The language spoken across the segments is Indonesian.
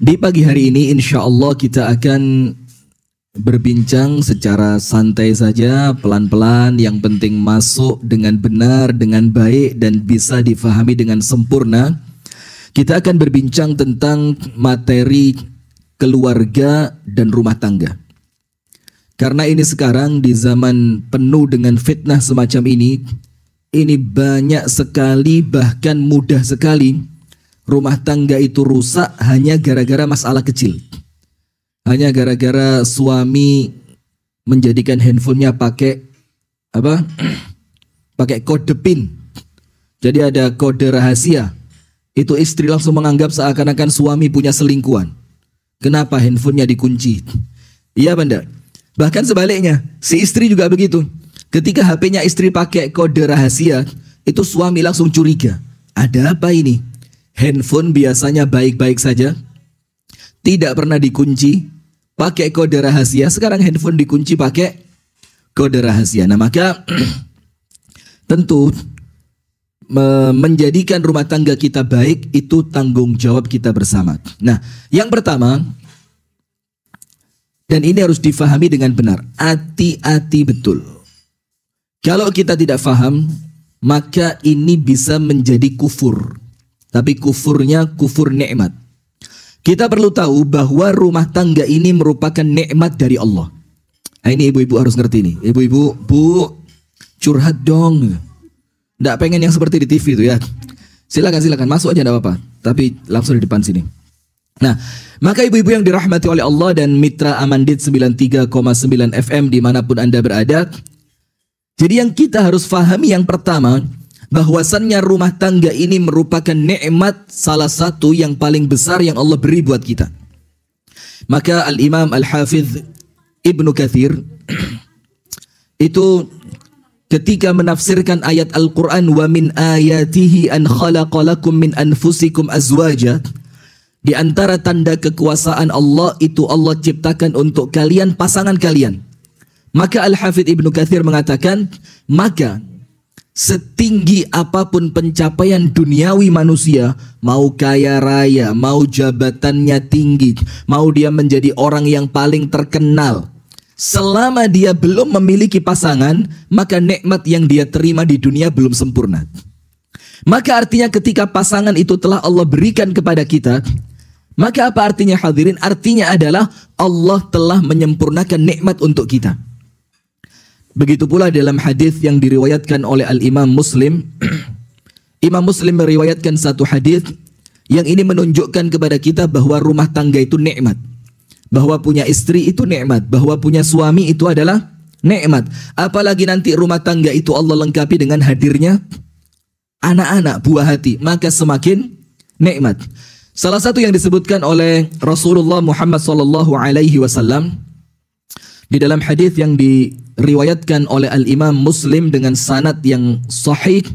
Di pagi hari ini insya Allah kita akan berbincang secara santai saja, pelan-pelan, yang penting masuk dengan benar, dengan baik dan bisa difahami dengan sempurna. Kita akan berbincang tentang materi keluarga dan rumah tangga. Karena ini sekarang di zaman penuh dengan fitnah semacam ini banyak sekali, bahkan mudah sekali rumah tangga itu rusak hanya gara-gara masalah kecil. Hanya gara-gara suami menjadikan handphonenya pakai apa? Pakai kode PIN. Jadi ada kode rahasia. Itu istri langsung menganggap seakan-akan suami punya selingkuhan. Kenapa handphonenya dikunci? Iya benda. Bahkan sebaliknya, si istri juga begitu. Ketika HP-nya istri pakai kode rahasia, itu suami langsung curiga. Ada apa ini? Handphone biasanya baik-baik saja, tidak pernah dikunci, pakai kode rahasia. Sekarang handphone dikunci pakai kode rahasia. Nah maka tentu menjadikan rumah tangga kita baik itu tanggung jawab kita bersama. Nah yang pertama, dan ini harus difahami dengan benar, hati-hati betul. Kalau kita tidak faham, maka ini bisa menjadi kufur. Tapi kufurnya kufur nikmat. Kita perlu tahu bahwa rumah tangga ini merupakan nikmat dari Allah. Nah, ini ibu-ibu harus ngerti nih. Ibu-ibu, bu, curhat dong. Nggak pengen yang seperti di TV itu ya. Silakan masuk aja, nggak apa-apa. Tapi langsung di depan sini. Nah, maka ibu-ibu yang dirahmati oleh Allah dan mitra Amandit 93,9 FM dimanapun Anda berada. Jadi yang kita harus fahami yang pertama, bahwasannya rumah tangga ini merupakan nikmat salah satu yang paling besar yang Allah beri buat kita. Maka Al-Imam Al-Hafidh Ibnu Katsir itu ketika menafsirkan ayat Al-Quran, wa min ayatihi an khalaqalakum min anfusikum azwaja, di antara tanda kekuasaan Allah itu Allah ciptakan untuk kalian pasangan kalian. Maka Al-Hafidh Ibnu Katsir mengatakan, maka setinggi apapun pencapaian duniawi manusia, mau kaya raya, mau jabatannya tinggi, mau dia menjadi orang yang paling terkenal, selama dia belum memiliki pasangan, maka nikmat yang dia terima di dunia belum sempurna. Maka artinya ketika pasangan itu telah Allah berikan kepada kita, maka apa artinya hadirin? Artinya adalah Allah telah menyempurnakan nikmat untuk kita. Begitu pula dalam hadis yang diriwayatkan oleh Al-Imam Muslim. Imam Muslim meriwayatkan satu hadis yang ini menunjukkan kepada kita bahwa rumah tangga itu nikmat. Bahwa punya istri itu nikmat. Bahwa punya suami itu adalah nikmat. Apalagi nanti rumah tangga itu Allah lengkapi dengan hadirnya anak-anak buah hati. Maka semakin nikmat. Salah satu yang disebutkan oleh Rasulullah Muhammad SAW di dalam hadis yang diriwayatkan oleh Al-Imam Muslim dengan sanad yang sahih,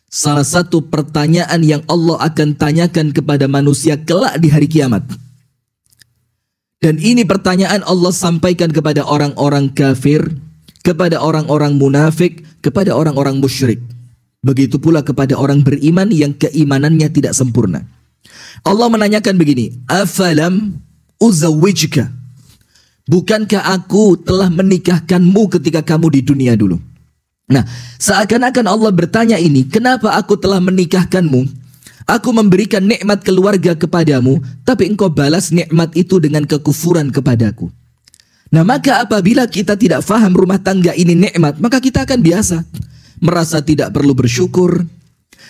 salah satu pertanyaan yang Allah akan tanyakan kepada manusia kelak di hari kiamat. Dan ini pertanyaan Allah sampaikan kepada orang-orang kafir, kepada orang-orang munafik, kepada orang-orang musyrik. Begitu pula kepada orang beriman yang keimanannya tidak sempurna. Allah menanyakan begini, afalam uzawwijka, bukankah aku telah menikahkanmu ketika kamu di dunia dulu? Nah, seakan-akan Allah bertanya ini, kenapa aku telah menikahkanmu? Aku memberikan nikmat keluarga kepadamu, tapi engkau balas nikmat itu dengan kekufuran kepadaku. Nah, maka apabila kita tidak faham rumah tangga ini nikmat, maka kita akan biasa merasa tidak perlu bersyukur,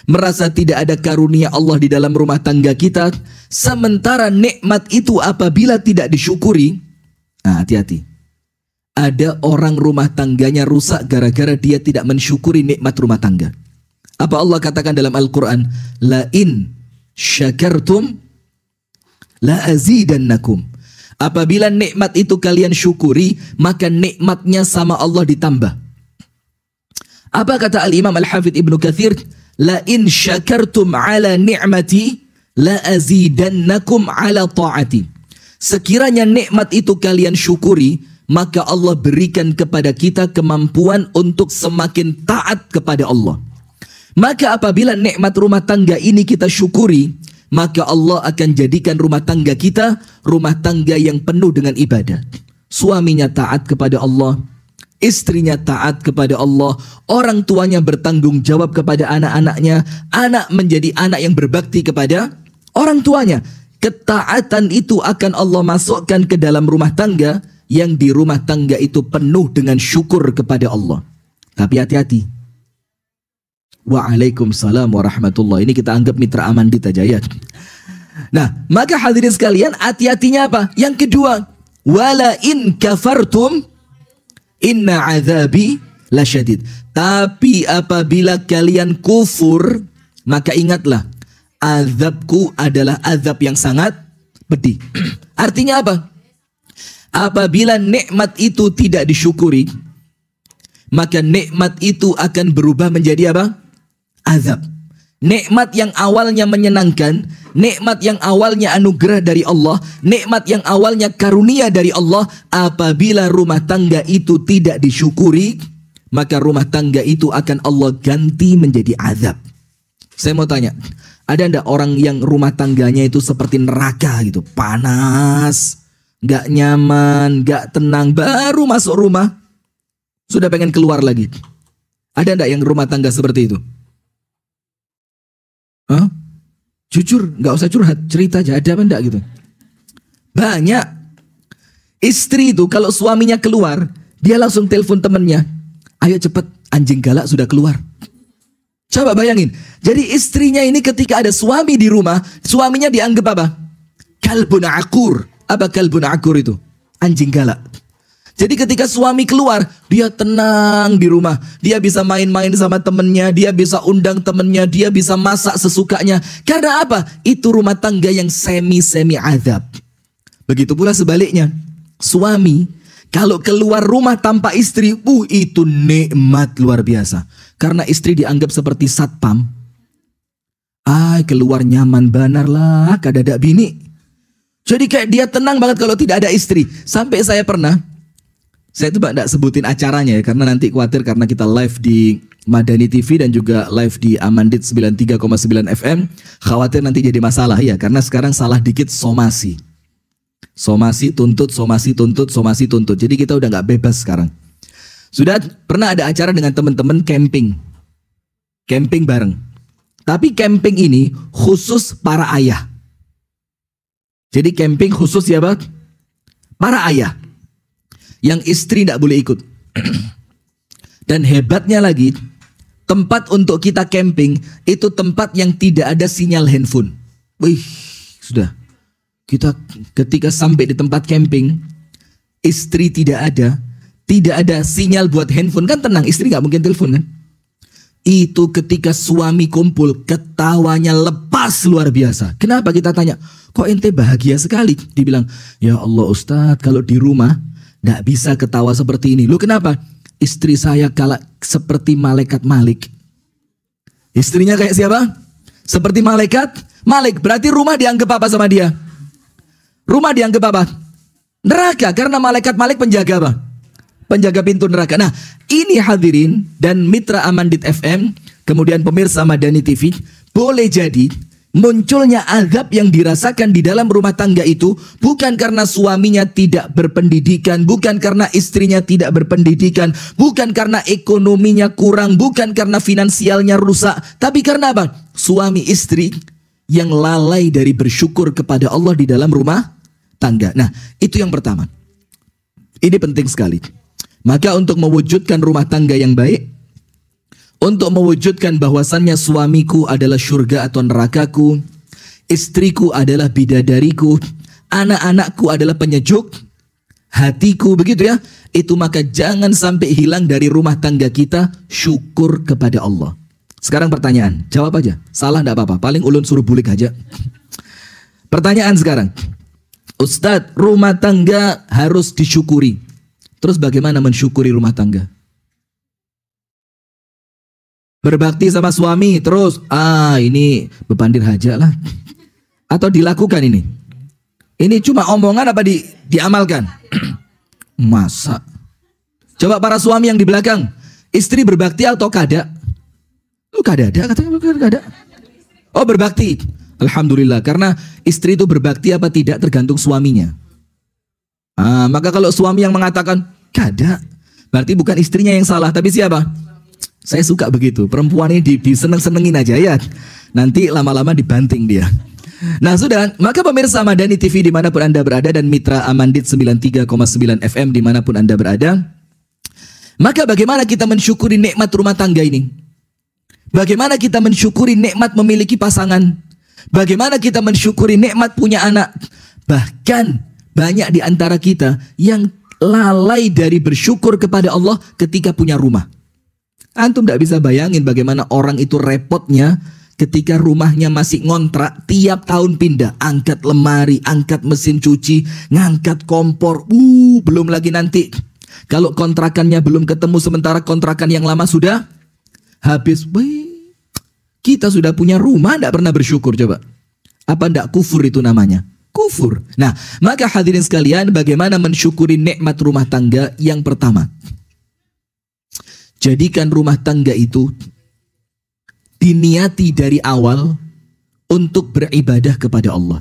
merasa tidak ada karunia Allah di dalam rumah tangga kita. Sementara nikmat itu apabila tidak disyukuri, nah hati-hati, ada orang rumah tangganya rusak gara-gara dia tidak mensyukuri nikmat rumah tangga. Apa Allah katakan dalam Al-Quran? La in syakartum la azidannakum. Apabila nikmat itu kalian syukuri, maka nikmatnya sama Allah ditambah. Apa kata Al-Imam Al-Hafidh Ibnu Katsir? La in syakartum ala ni'mati la azidannakum ala ta'ati. Sekiranya nikmat itu kalian syukuri, maka Allah berikan kepada kita kemampuan untuk semakin taat kepada Allah. Maka apabila nikmat rumah tangga ini kita syukuri, maka Allah akan jadikan rumah tangga kita rumah tangga yang penuh dengan ibadah. Suaminya taat kepada Allah, istrinya taat kepada Allah, orang tuanya bertanggung jawab kepada anak-anaknya, anak menjadi anak yang berbakti kepada orang tuanya. Ketaatan itu akan Allah masukkan ke dalam rumah tangga, yang di rumah tangga itu penuh dengan syukur kepada Allah. Tapi hati-hati. Waalaikumsalam warahmatullahi. Ini kita anggap mitra aman kita aja ya. Nah, maka hadirin sekalian, hati-hatinya apa? Yang kedua, wala in kafartum inna azabi lasyadid. Tapi apabila kalian kufur, maka ingatlah, azabku adalah azab yang sangat pedih. Artinya apa? Apabila nikmat itu tidak disyukuri, maka nikmat itu akan berubah menjadi apa? Azab. Nikmat yang awalnya menyenangkan, nikmat yang awalnya anugerah dari Allah, nikmat yang awalnya karunia dari Allah, apabila rumah tangga itu tidak disyukuri, maka rumah tangga itu akan Allah ganti menjadi azab. Saya mau tanya, ada enggak orang yang rumah tangganya itu seperti neraka gitu, panas, gak nyaman, gak tenang, baru masuk rumah sudah pengen keluar lagi? Ada enggak yang rumah tangga seperti itu? Hah? Jujur, nggak usah curhat, cerita aja, ada apa enggak gitu? Banyak. Istri itu kalau suaminya keluar, dia langsung telepon temennya, ayo cepet, anjing galak sudah keluar. Coba bayangin, jadi istrinya ini ketika ada suami di rumah, suaminya dianggap apa? Kalbun akur. Apa kalbun akur itu? Anjing galak. Jadi ketika suami keluar, dia tenang di rumah. Dia bisa main-main sama temennya, dia bisa undang temennya, dia bisa masak sesukanya. Karena apa? Itu rumah tangga yang semi-semi azab. Begitu pula sebaliknya. Suami, kalau keluar rumah tanpa istri, itu nikmat luar biasa. Karena istri dianggap seperti satpam. Keluar nyaman benar lah, kadadak bini. Jadi kayak dia tenang banget kalau tidak ada istri. Sampai saya itu tidak sebutin acaranya ya, karena nanti khawatir karena kita live di Madani TV dan juga live di Amandit 93,9 FM, khawatir nanti jadi masalah ya, karena sekarang salah dikit somasi. Somasi tuntut, somasi tuntut, somasi tuntut. Jadi kita udah nggak bebas sekarang. Sudah pernah ada acara dengan teman-teman camping. Camping bareng. Tapi camping ini khusus para ayah. Jadi camping khusus ya, Pak? Para ayah. Yang istri tidak boleh ikut. Dan hebatnya lagi, tempat untuk kita camping itu tempat yang tidak ada sinyal handphone. Wih, sudah. Kita ketika sampai di tempat camping, istri tidak ada sinyal buat handphone, kan tenang, istri nggak mungkin telepon kan. Itu ketika suami kumpul, ketawanya lepas luar biasa. Kenapa kita tanya? Kok ente bahagia sekali? Dibilang, ya Allah Ustadz, kalau di rumah nggak bisa ketawa seperti ini. Lu kenapa? Istri saya kalah seperti malaikat Malik. Istrinya kayak siapa? Seperti malaikat Malik. Berarti rumah dianggap apa sama dia? Rumah dianggap apa? Neraka. Karena malaikat Malik penjaga apa? Penjaga pintu neraka. Nah, ini hadirin dan mitra Amandit FM, kemudian pemirsa Madani TV, boleh jadi munculnya azab yang dirasakan di dalam rumah tangga itu bukan karena suaminya tidak berpendidikan, bukan karena istrinya tidak berpendidikan, bukan karena ekonominya kurang, bukan karena finansialnya rusak, tapi karena apa? Suami istri yang lalai dari bersyukur kepada Allah di dalam rumah tangga. Nah, itu yang pertama. Ini penting sekali. Maka untuk mewujudkan rumah tangga yang baik, untuk mewujudkan bahwasannya suamiku adalah surga atau nerakaku, istriku adalah bidadariku, anak-anakku adalah penyejuk hatiku, begitu ya. Itu maka jangan sampai hilang dari rumah tangga kita syukur kepada Allah. Sekarang pertanyaan, jawab aja. Salah enggak apa-apa, paling ulun suruh bulik aja. Pertanyaan sekarang. Ustadz, rumah tangga harus disyukuri. Terus bagaimana mensyukuri rumah tangga? Berbakti sama suami, terus ini bepandir haja lah. Atau dilakukan ini? Ini cuma omongan apa diamalkan? Masa? Coba para suami yang di belakang, istri berbakti atau kada? Lu kada ada katanya, kada. Oh berbakti. Alhamdulillah, karena istri itu berbakti apa tidak tergantung suaminya. Maka kalau suami yang mengatakan kada, berarti bukan istrinya yang salah, tapi siapa? Saya suka begitu, perempuan ini diseneng-senengin aja ya, nanti lama-lama dibanting dia. Nah sudah, maka pemirsa Madani TV dimanapun Anda berada dan Mitra Amandit 93,9 FM dimanapun Anda berada, maka bagaimana kita mensyukuri nikmat rumah tangga ini? Bagaimana kita mensyukuri nikmat memiliki pasangan? Bagaimana kita mensyukuri nikmat punya anak? Bahkan banyak di antara kita yang lalai dari bersyukur kepada Allah ketika punya rumah. Antum tidak bisa bayangin bagaimana orang itu repotnya ketika rumahnya masih ngontrak, tiap tahun pindah, angkat lemari, angkat mesin cuci, ngangkat kompor, belum lagi nanti kalau kontrakannya belum ketemu sementara kontrakan yang lama sudah habis. Kita sudah punya rumah tidak pernah bersyukur, coba. Apa tidak kufur itu namanya? Kufur. Nah, maka hadirin sekalian, bagaimana mensyukuri nikmat rumah tangga? Yang pertama, jadikan rumah tangga itu diniati dari awal untuk beribadah kepada Allah.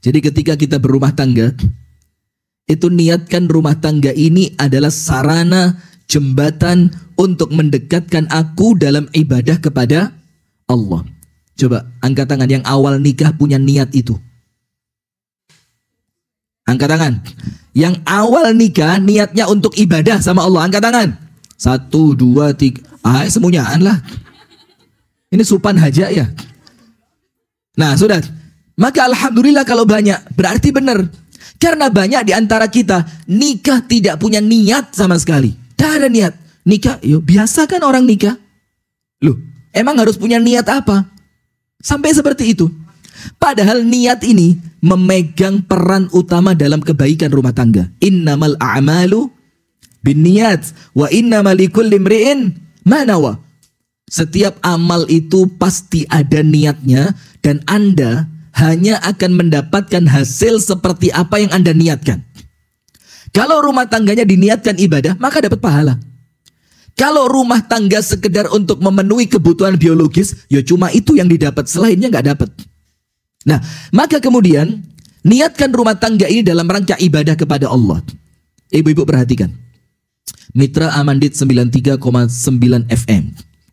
Jadi ketika kita berumah tangga, itu niatkan rumah tangga ini adalah sarana jembatan untuk mendekatkan aku dalam ibadah kepada Allah. Coba angkat tangan yang awal nikah punya niat itu. Angkat tangan. Yang awal nikah niatnya untuk ibadah sama Allah. Angkat tangan. 1, 2, 3. Semuanyaan lah. Ini supan haja ya. Nah sudah. Maka alhamdulillah kalau banyak. Berarti benar. Karena banyak di antara kita nikah tidak punya niat sama sekali. Tidak ada niat. Nikah, biasa kan orang nikah. Loh, emang harus punya niat apa? Sampai seperti itu. Padahal niat ini memegang peran utama dalam kebaikan rumah tangga. Innamal a'malu binniyat wa innamal likulli imri'in ma nawa. Setiap amal itu pasti ada niatnya dan Anda hanya akan mendapatkan hasil seperti apa yang Anda niatkan. Kalau rumah tangganya diniatkan ibadah, maka dapat pahala. Kalau rumah tangga sekedar untuk memenuhi kebutuhan biologis, ya cuma itu yang didapat, selainnya nggak dapat. Nah, maka kemudian niatkan rumah tangga ini dalam rangka ibadah kepada Allah. Ibu-ibu perhatikan. Mitra Amandit 93,9 FM.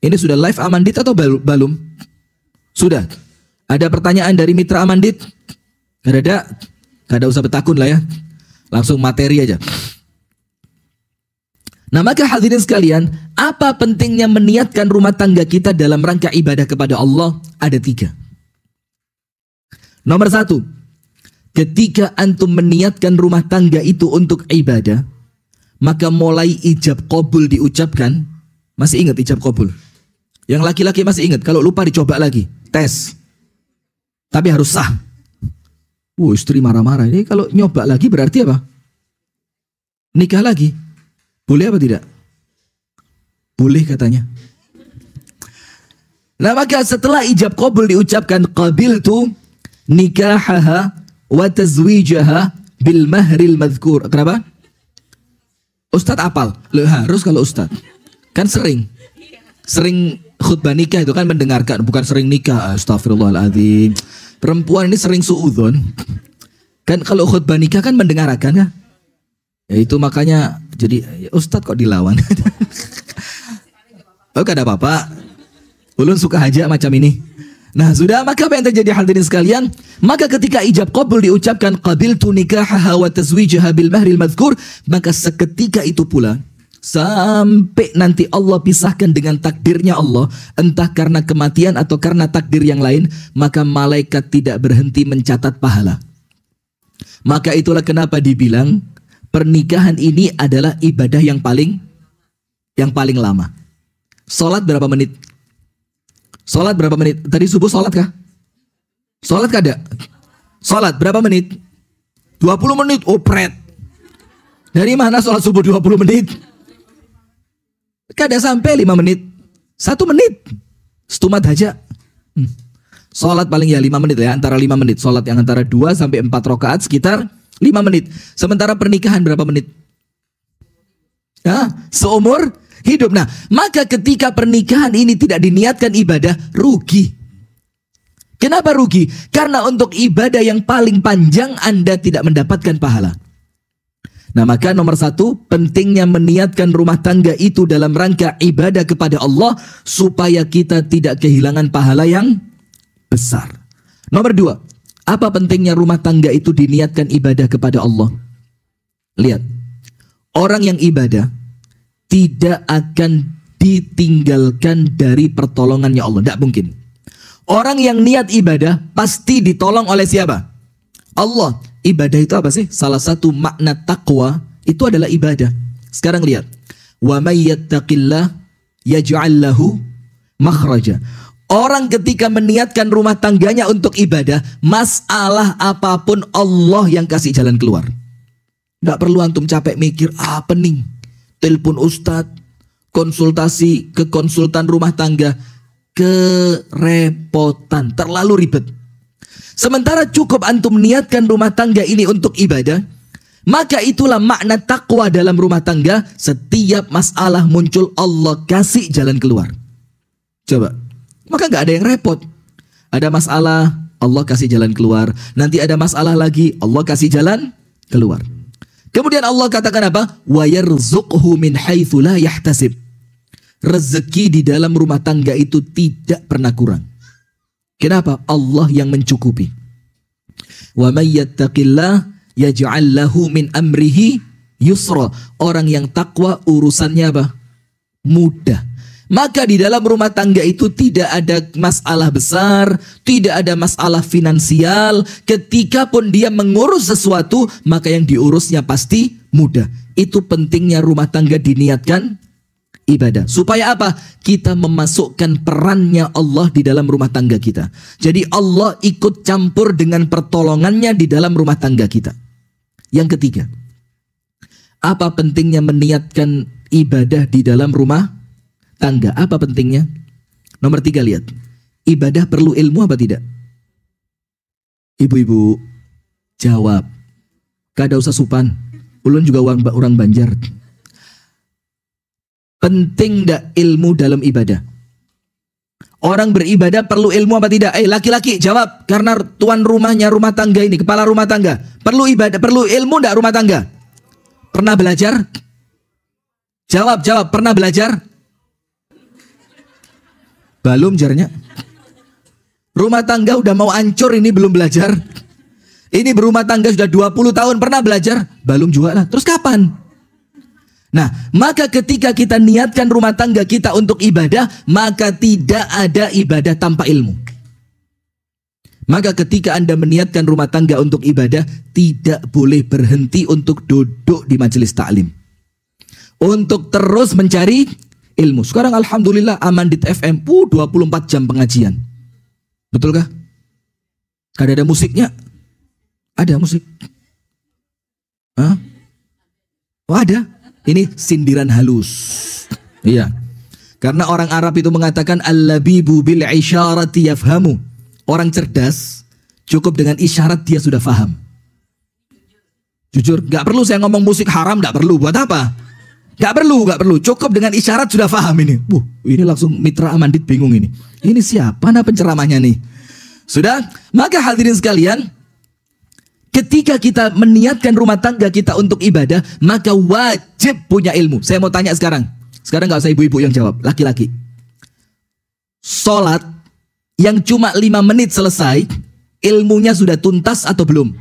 Ini sudah live Amandit atau belum? Sudah. Ada pertanyaan dari Mitra Amandit? Gak ada usah bertakun lah ya. Langsung materi aja. Nah maka hadirin sekalian, apa pentingnya meniatkan rumah tangga kita dalam rangka ibadah kepada Allah? Ada 3. Nomor 1, ketika antum meniatkan rumah tangga itu untuk ibadah, maka mulai ijab qabul diucapkan. Masih ingat ijab qabul? Yang laki-laki masih ingat, kalau lupa dicoba lagi, tes. Tapi harus sah. Istri marah-marah, ini kalau nyoba lagi berarti apa? Nikah lagi. Boleh apa tidak? Boleh katanya. Nah maka setelah ijab qabul diucapkan, qabiltu nikahaha wa tazwijaha bil mahril madhkur. Kenapa? Ustadz apal? Harus kalau Ustadz. Kan sering khutbah nikah itu kan mendengarkan, bukan sering nikah. Astagfirullahaladzim. Perempuan ini sering suudzon. Kan kalau khutbah nikah kan mendengarkan ya. Ya itu makanya jadi Ustadz kok dilawan. Gak ada apa-apa. Ulun suka aja macam ini. Nah sudah, maka apa yang terjadi hadirin sekalian? Maka ketika ijab qabul diucapkan qabiltu nikahaha wa tazwijaha bil mahril madhkur, maka seketika itu pula sampai nanti Allah pisahkan dengan takdirnya Allah, entah karena kematian atau karena takdir yang lain, maka malaikat tidak berhenti mencatat pahala. Maka itulah kenapa dibilang pernikahan ini adalah ibadah yang paling lama. Sholat berapa menit? Sholat berapa menit? Tadi subuh sholat kah? Sholat kah ada? Sholat berapa menit? 20 menit. Oh pret. Dari mana sholat subuh 20 menit? Kada sampai 5 menit. 1 menit. Stumat aja. Sholat paling ya 5 menit ya. Antara 5 menit. Sholat yang antara 2 sampai 4 rakaat sekitar 5 menit. Sementara pernikahan berapa menit? Seumur hidup. Nah, maka ketika pernikahan ini tidak diniatkan ibadah, rugi. Kenapa rugi? Karena untuk ibadah yang paling panjang Anda tidak mendapatkan pahala. Nah, maka nomor satu, pentingnya meniatkan rumah tangga itu dalam rangka ibadah kepada Allah supaya kita tidak kehilangan pahala yang besar. Nomor dua, apa pentingnya rumah tangga itu diniatkan ibadah kepada Allah? Lihat, orang yang ibadah tidak akan ditinggalkan dari pertolongannya Allah. Tidak mungkin. Orang yang niat ibadah pasti ditolong oleh siapa? Allah. Ibadah itu apa sih? Salah satu makna takwa itu adalah ibadah. Sekarang lihat. Wa may yattaqillah yaj'al lahu makhraja. Orang ketika meniatkan rumah tangganya untuk ibadah, masalah apapun Allah yang kasih jalan keluar. Tidak perlu antum capek mikir, pening. Telepon ustadz, konsultasi ke konsultan rumah tangga, kerepotan, terlalu ribet. Sementara cukup antum niatkan rumah tangga ini untuk ibadah, maka itulah makna takwa dalam rumah tangga. Setiap masalah muncul, Allah kasih jalan keluar. Coba, maka nggak ada yang repot. Ada masalah, Allah kasih jalan keluar. Nanti ada masalah lagi, Allah kasih jalan keluar. Kemudian Allah katakan apa? Wa yarzuqhu min haitsu la yahtasib. Rezeki di dalam rumah tangga itu tidak pernah kurang. Kenapa? Allah yang mencukupi. Wa may yattaqillah yaj'al lahu min amrihi yusra. Orang yang takwa urusannya apa? Mudah. Maka di dalam rumah tangga itu tidak ada masalah besar, tidak ada masalah finansial. Ketika pun dia mengurus sesuatu, maka yang diurusnya pasti mudah. Itu pentingnya rumah tangga diniatkan ibadah. Supaya apa? Kita memasukkan perannya Allah di dalam rumah tangga kita. Jadi Allah ikut campur dengan pertolongannya di dalam rumah tangga kita. Yang ketiga, apa pentingnya meniatkan ibadah di dalam rumah tangga? Apa pentingnya? Nomor 3, lihat. Ibadah perlu ilmu apa tidak? Ibu-ibu jawab. Kada usah supan. Ulun juga orang Banjar. Penting tidak ilmu dalam ibadah? Orang beribadah perlu ilmu apa tidak? Laki-laki jawab. Karena tuan rumahnya rumah tangga ini, kepala rumah tangga. Perlu ibadah, perlu ilmu tidak rumah tangga? Pernah belajar? Jawab, pernah belajar? Belum jarnya. Rumah tangga udah mau hancur ini belum belajar. Ini berumah tangga sudah 20 tahun, pernah belajar? Belum juga lah. Terus kapan? Nah, maka ketika kita niatkan rumah tangga kita untuk ibadah, maka tidak ada ibadah tanpa ilmu. Maka ketika Anda meniatkan rumah tangga untuk ibadah, tidak boleh berhenti untuk duduk di majelis taklim. Untuk terus mencari ilmu. Sekarang alhamdulillah Amandit FM 24 jam pengajian. Betulkah? Ada musiknya? Ada musik. Hah? Oh, ada. Ini sindiran halus. Iya. Karena orang Arab itu mengatakan al-labibu bil isyarati yafhamu. Orang cerdas cukup dengan isyarat dia sudah faham. Jujur, nggak perlu saya ngomong musik haram, nggak perlu. Buat apa? Nggak perlu. Cukup dengan isyarat sudah faham ini. Ini langsung mitra Amandit bingung ini. Ini siapa penceramahnya nih? Sudah? Maka hadirin sekalian, ketika kita meniatkan rumah tangga kita untuk ibadah, maka wajib punya ilmu. Saya mau tanya sekarang. Sekarang nggak usah ibu-ibu yang jawab, laki-laki. Sholat yang cuma 5 menit selesai, ilmunya sudah tuntas atau belum?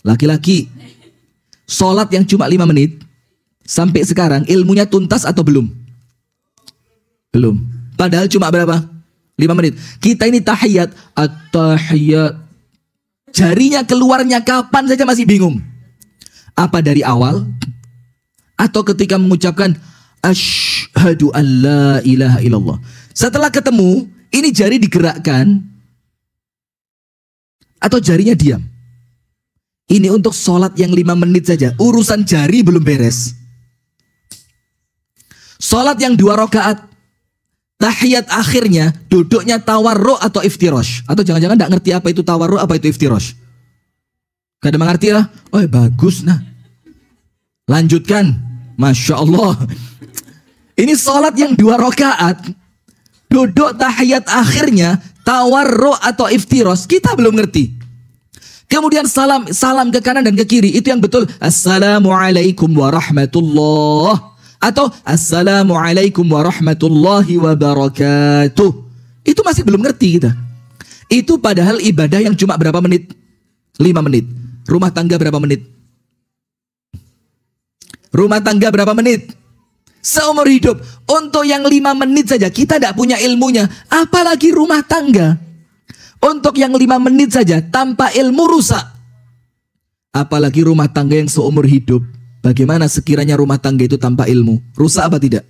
Laki-laki. Sholat yang cuma 5 menit, sampai sekarang ilmunya tuntas atau belum? Belum. Padahal cuma berapa? 5 menit. Kita ini tahiyat, at-tahiyat. Jarinya keluarnya kapan saja masih bingung. Apa dari awal? Atau ketika mengucapkan asyhadu an la ilaha illallah. Setelah ketemu, ini jari digerakkan atau jarinya diam? Ini untuk sholat yang 5 menit saja. Urusan jari belum beres. Sholat yang 2 rakaat, tahiyat akhirnya duduknya tawarruk atau iftirosh. Atau jangan-jangan tidak ngerti apa itu tawarruk, apa itu iftirosh. Kada mengerti lah. Oh bagus nah. Lanjutkan. Masya Allah. Ini sholat yang 2 rakaat. Duduk tahiyat akhirnya Tawarru atau iftiros, kita belum ngerti. Kemudian salam ke kanan dan ke kiri, itu yang betul. Assalamualaikum warahmatullah. Atau Assalamualaikum warahmatullahi wabarakatuh. Itu masih belum ngerti kita. Itu padahal ibadah yang cuma berapa menit? 5 menit. Rumah tangga berapa menit? Rumah tangga berapa menit? Seumur hidup. Untuk yang 5 menit saja kita tidak punya ilmunya, apalagi rumah tangga. Untuk yang 5 menit saja tanpa ilmu rusak, apalagi rumah tangga yang seumur hidup. Bagaimana sekiranya rumah tangga itu tanpa ilmu? Rusak apa tidak?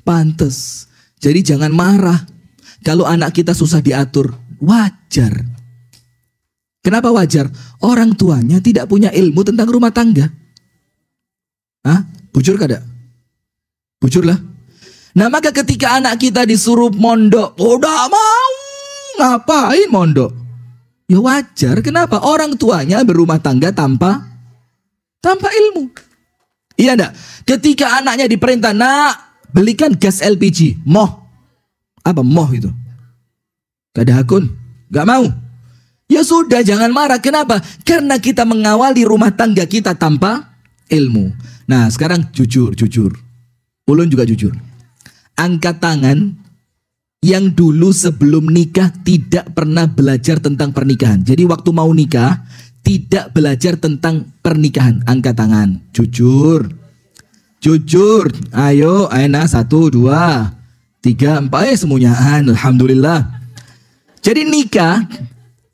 Pantes. Jadi jangan marah kalau anak kita susah diatur. Wajar. Kenapa wajar? Orang tuanya tidak punya ilmu tentang rumah tangga. Hah? Bujur kada? Bujurlah. Nah maka ketika anak kita disuruh mondok, udah mau. Ngapain mondok? Ya wajar. Kenapa? Orang tuanya berumah tangga tanpa ilmu. Iya enggak? Ketika anaknya diperintah, nak belikan gas LPG. Moh. Apa moh itu? Gak ada akun. Gak mau. Ya sudah, jangan marah. Kenapa? Karena kita mengawali rumah tangga kita tanpa ilmu. Nah sekarang jujur. Ulun juga jujur. Angkat tangan yang dulu sebelum nikah tidak pernah belajar tentang pernikahan. Jadi waktu mau nikah tidak belajar tentang pernikahan. Angkat tangan. Jujur. Ayo, Aina 1, 2, 3, 4. Semuanya. Alhamdulillah. Jadi nikah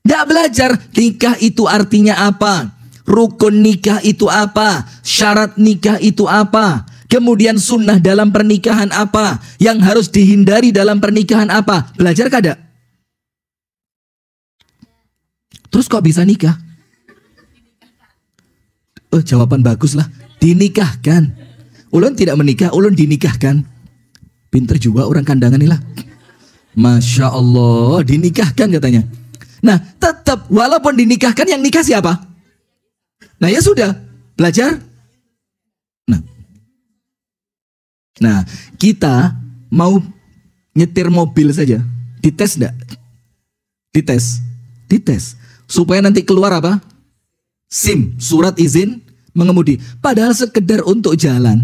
tidak belajar. Nikah itu artinya apa? Rukun nikah itu apa? Syarat nikah itu apa? Kemudian sunnah dalam pernikahan apa? Yang harus dihindari dalam pernikahan apa? Belajar kada? Terus kok bisa nikah? Oh, jawaban bagus lah. Dinikahkan. Ulun tidak menikah, ulun dinikahkan. Pinter juga orang kandangan ini lah. Masya Allah, dinikahkan katanya. Nah, tetap walaupun dinikahkan, yang nikah siapa? Nah, ya sudah, belajar. Nah, kita mau nyetir mobil saja, dites enggak? Dites. Supaya nanti keluar apa? SIM, surat izin mengemudi. Padahal sekedar untuk jalan.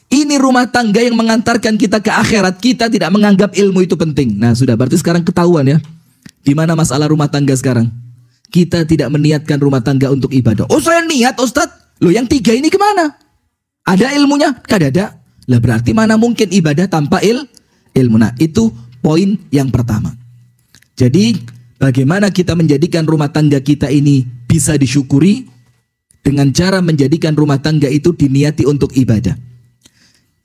Ini rumah tangga yang mengantarkan kita ke akhirat. Kita tidak menganggap ilmu itu penting. Nah sudah, berarti sekarang ketahuan ya. Di mana masalah rumah tangga sekarang? Kita tidak meniatkan rumah tangga untuk ibadah. Oh saya niat Ustadz. Loh yang 3 ini kemana? Ada ilmunya? Kada ada. Lah berarti mana mungkin ibadah tanpa ilmu. Nah itu poin yang pertama. Jadi bagaimana kita menjadikan rumah tangga kita ini bisa disyukuri dengan cara menjadikan rumah tangga itu diniati untuk ibadah.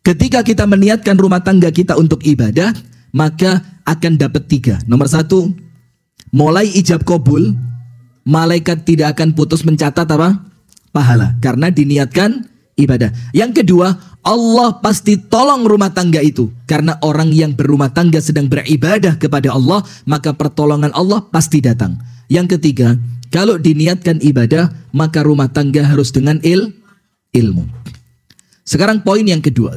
Ketika kita meniatkan rumah tangga kita untuk ibadah, maka akan dapat 3. Nomor 1, mulai ijab kabul, malaikat tidak akan putus mencatat apa? Pahala, karena diniatkan ibadah. Yang kedua, Allah pasti tolong rumah tangga itu, karena orang yang berumah tangga sedang beribadah kepada Allah, maka pertolongan Allah pasti datang. Yang ketiga, kalau diniatkan ibadah, maka rumah tangga harus dengan ilmu. Sekarang poin yang kedua.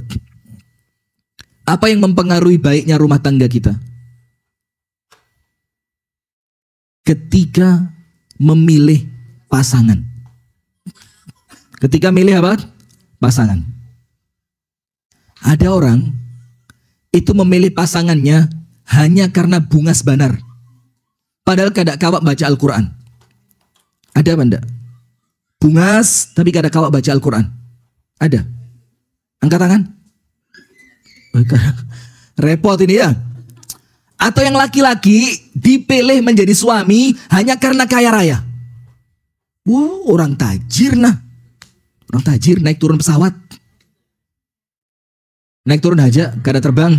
Apa yang mempengaruhi baiknya rumah tangga kita? Ketika memilih pasangan. Ketika milih apa? Pasangan. Ada orang itu memilih pasangannya hanya karena bungas banar. Padahal kada kawak baca Al-Quran. Ada apa enggak? Bungas tapi kada kawak baca Al-Quran. Ada? Angkat tangan. Repot ini ya. Atau yang laki-laki dipilih menjadi suami hanya karena kaya raya. Wow, orang tajir nah. Orang tajir naik turun pesawat. Naik turun aja, kada terbang.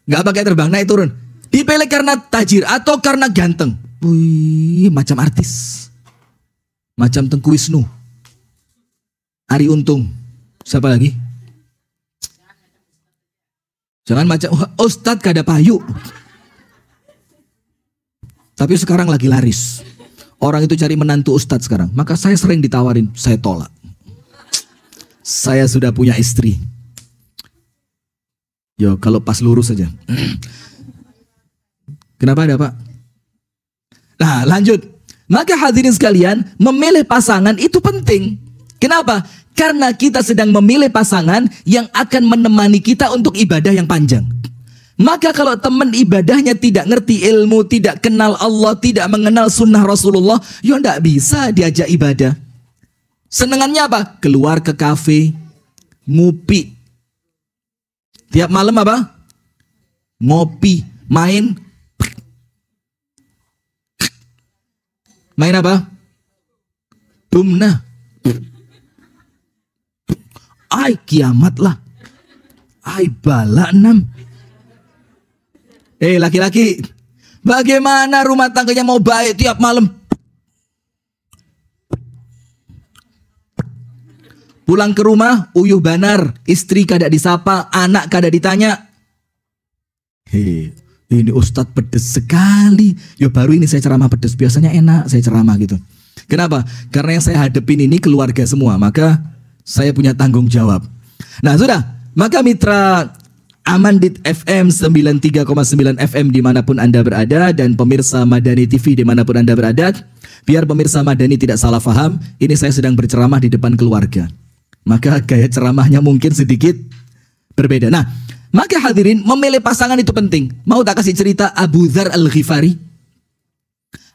Gak pakai terbang, naik turun. Dipilih karena tajir atau karena ganteng. Wih, macam artis. Macam Tengku Wisnu. Ari Untung. Siapa lagi? Jangan macam Ustadz kada payu. Tapi sekarang lagi laris. Orang itu cari menantu Ustadz sekarang. Maka saya sering ditawarin, saya tolak. Saya sudah punya istri. Yo, kalau pas lurus saja. Kenapa ada Pak? Nah lanjut. Maka hadirin sekalian, memilih pasangan itu penting. Kenapa? Karena kita sedang memilih pasangan yang akan menemani kita untuk ibadah yang panjang. Maka kalau teman ibadahnya tidak ngerti ilmu, tidak kenal Allah, tidak mengenal sunnah Rasulullah, ya tidak bisa diajak ibadah. Senengannya apa? Keluar ke kafe, ngupi. Tiap malam apa? Ngopi, main. Main apa? Dumna. Ai kiamat lah. Ai bala 6. Laki-laki, bagaimana rumah tangganya mau baik tiap malam? Pulang ke rumah, uyuh banar, istri kada disapa, anak kada ditanya. Ini ustadz pedes sekali. Ya baru ini saya ceramah pedes, biasanya enak saya ceramah gitu. Kenapa? Karena yang saya hadepin ini keluarga semua, maka saya punya tanggung jawab. Nah sudah, maka mitra Amandit FM 93,9 FM dimanapun Anda berada, dan pemirsa Madani TV dimanapun Anda berada, biar pemirsa Madani tidak salah paham, ini saya sedang berceramah di depan keluarga. Maka gaya ceramahnya mungkin sedikit berbeda. Nah, maka hadirin, memilih pasangan itu penting. Mau tak kasih cerita Abu Dzar Al-Ghifari?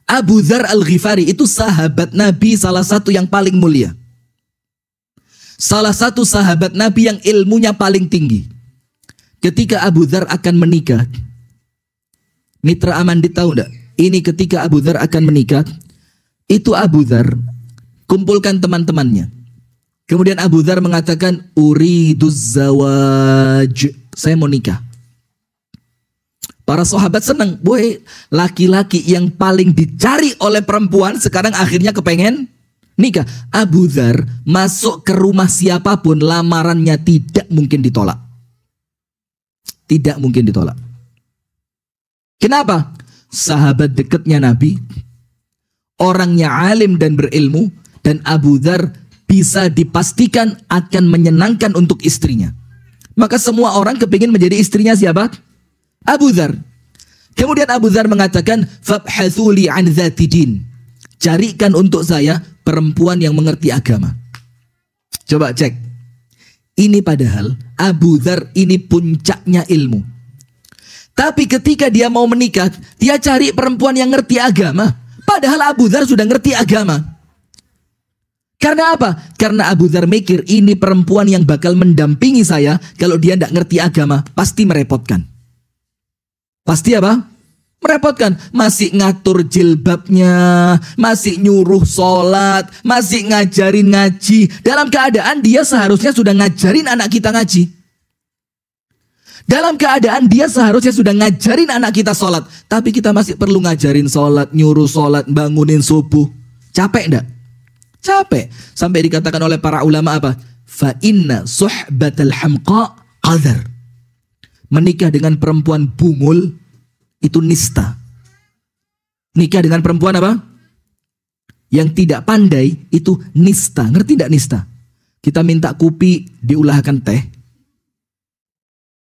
Abu Dzar Al-Ghifari itu sahabat Nabi salah satu yang paling mulia. Salah satu sahabat Nabi yang ilmunya paling tinggi. Ketika Abu Dzar akan menikah, mitra Amandit tahu enggak? Ini ketika Abu Dzar akan menikah, itu Abu Dzar kumpulkan teman-temannya. Kemudian Abu Dzar mengatakan, uriduz zawaj, saya mau nikah. Para sahabat senang, boy, laki-laki yang paling dicari oleh perempuan sekarang akhirnya kepengen nikah. Abu Dzar masuk ke rumah siapapun, lamarannya tidak mungkin ditolak. Tidak mungkin ditolak. Kenapa? Sahabat dekatnya Nabi, orangnya alim dan berilmu, dan Abu Dzar bisa dipastikan akan menyenangkan untuk istrinya. Maka semua orang kepingin menjadi istrinya siapa? Abu Dzar. Kemudian Abu Dzar mengatakan, fabhathu li an dzati din. Carikan untuk saya perempuan yang mengerti agama. Coba cek. Ini padahal Abu Dzar ini puncaknya ilmu. Tapi ketika dia mau menikah, dia cari perempuan yang ngerti agama. Padahal Abu Dzar sudah ngerti agama. Karena apa? Karena Abu Dzar mikir, ini perempuan yang bakal mendampingi saya. Kalau dia tidak ngerti agama, pasti merepotkan. Pasti apa? Merepotkan. Masih ngatur jilbabnya, masih nyuruh sholat, masih ngajarin ngaji. Dalam keadaan dia seharusnya sudah ngajarin anak kita ngaji. Dalam keadaan dia seharusnya sudah ngajarin anak kita sholat. Tapi kita masih perlu ngajarin sholat, nyuruh sholat, bangunin subuh. Capek enggak? Capek. Sampai dikatakan oleh para ulama apa? Fa inna suhbatal hamqa qadar. Menikah dengan perempuan bungul itu nista. Nikah dengan perempuan apa? Yang tidak pandai itu nista. Ngerti tidak nista? Kita minta kopi, diulahkan teh.